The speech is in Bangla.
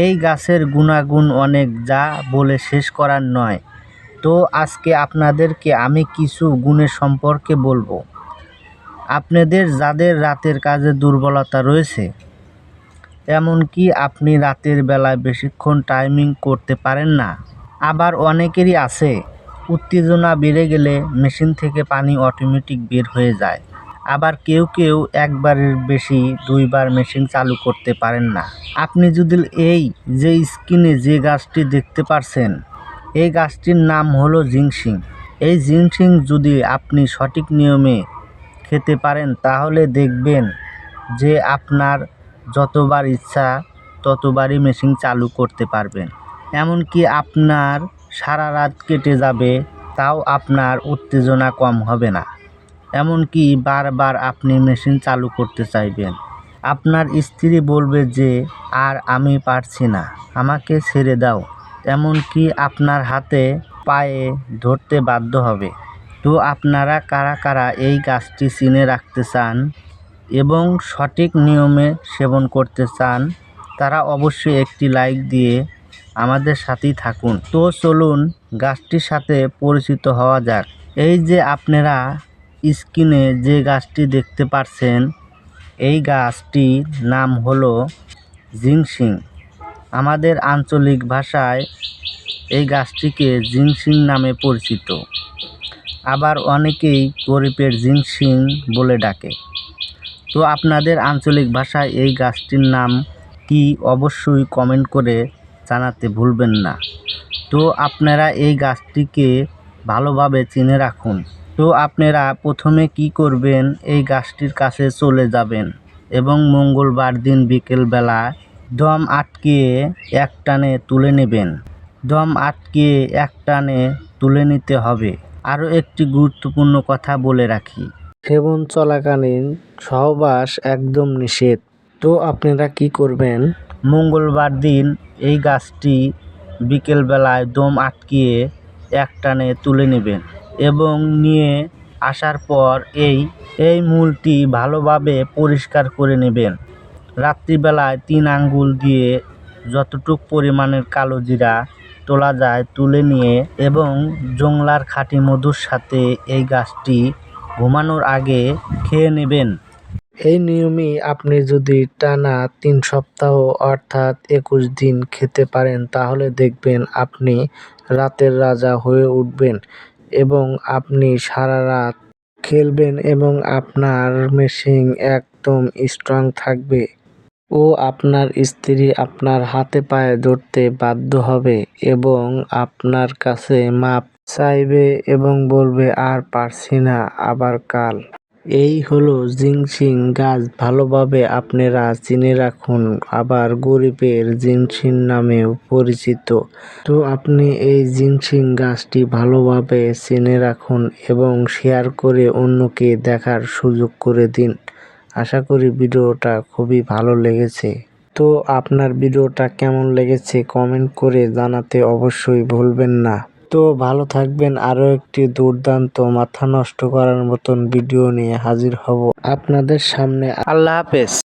এই গাছের গুণাগুণ অনেক, যা বলে শেষ করার নয়। তো আজকে আপনাদেরকে আমি কিছু গুণের সম্পর্কে বলবো। আপনাদের যাদের রাতের কাজে দুর্বলতা রয়েছে, এমনকি আপনি রাতের বেলায় বেশিক্ষণ টাইমিং করতে পারেন না। আবার অনেকেরই আছে উত্তেজনা বেড়ে গেলে মেশিন থেকে পানি অটোমেটিক বের হয়ে যায়। আবার কেউ কেউ একবারের বেশি 2 বার মেশিন চালু করতে পারেন না। আপনি যদি এই যে স্ক্রিনে যে গাছটি দেখতে পাচ্ছেন, এই গাছটির নাম হলো জিংসিং। এই জিংসিং যদি আপনি সঠিক নিয়মে খেতে পারেন তাহলে দেখবেন যে আপনার যতবার ইচ্ছা ততবারই মেশিন চালু করতে পারবেন। এমনকি আপনার সারা রাত কেটে যাবে, তাও আপনার উত্তেজনা কম হবে না। এমনকি বারবার আপনি মেশিন চালু করতে চাইবেন। আপনার স্ত্রী বলবে যে আর আমি পারছি না, আমাকে ছেড়ে দাও। এমনকি আপনার হাতে পায়ে ধরতে বাধ্য হবে। তো আপনারা কারা কারা এই গাছটি চিনে রাখতে চান এবং সঠিক নিয়মে সেবন করতে চান, তারা অবশ্যই একটি লাইক দিয়ে আমাদের সাথেই থাকুন। তো চলুন গাছটির সাথে পরিচিত হওয়া যাক। এই যে আপনারা স্ক্রিনে যে গাছটি দেখতে পাচ্ছেন, এই গাছটির নাম হলো জিংসিং। আমাদের আঞ্চলিক ভাষায় এই গাছটিকে জিংসিং নামে পরিচিত। আবার অনেকেই গরিবের জিংসিং বলে ডাকে। তো আপনাদের আঞ্চলিক ভাষায় এই গাছটির নাম কি অবশ্যই কমেন্ট করে জানাতে ভুলবেন না। তো আপনারা এই গাছটিকে ভালোভাবে চিনে রাখুন। তো আপনারা প্রথমে কি করবেন, এই গাছটির কাছে চলে যাবেন এবং মঙ্গলবার দিন বিকেলবেলা দম আটকিয়ে একটানে তুলে নেবেন। দম আটকিয়ে একটানে তুলে নিতে হবে। আরও একটি গুরুত্বপূর্ণ কথা বলে রাখি, সেবন চলাকালীন সহবাস একদম নিষেধ। তো আপনারা কি করবেন, মঙ্গলবার দিন এই গাছটি বিকেলবেলায় দম আটকিয়ে একটানে তুলে নেবেন এবং নিয়ে আসার পর এই মূলটি ভালোভাবে পরিষ্কার করে নেবেন। রাত্রিবেলায় 3 আঙ্গুল দিয়ে যতটুক পরিমাণের কালো জিরা তোলা যায় তুলে নিয়ে এবং জংলার খাঁটি মধুর সাথে এই গাছটি ঘুমানোর আগে খেয়ে নেবেন। এই নিয়মে আপনি যদি টানা 3 সপ্তাহ অর্থাৎ 21 দিন খেতে পারেন তাহলে দেখবেন আপনি রাতের রাজা হয়ে উঠবেন এবং আপনি সারা রাত খেলবেন এবং আপনার মেশিন একদম স্ট্রং থাকবে ও আপনার স্ত্রী আপনার হাতে পায়ে ধরতে বাধ্য হবে এবং আপনার কাছে মাপ চাইবে এবং বলবে আর পারছি না, আবার কাল। এই হলো জিংসিং গাছ, ভালোভাবে আপনারা চিনে রাখুন, আবার গরিবের জিংসিং নামেও পরিচিত। তো আপনি এই জিংসিং গাছটি ভালোভাবে চিনে রাখুন এবং শেয়ার করে অন্যকে দেখার সুযোগ করে দিন। আশা করি ভিডিওটা খুবই ভালো লেগেছে। তো আপনার ভিডিওটা কেমন লেগেছে কমেন্ট করে জানাতে অবশ্যই ভুলবেন না। তো ভালো থাকবেন, আরও একটি দুর্দান্ত মাথা নষ্ট করার মতন ভিডিও নিয়ে হাজির হব আপনাদের সামনে। আল্লাহ হাফেজ।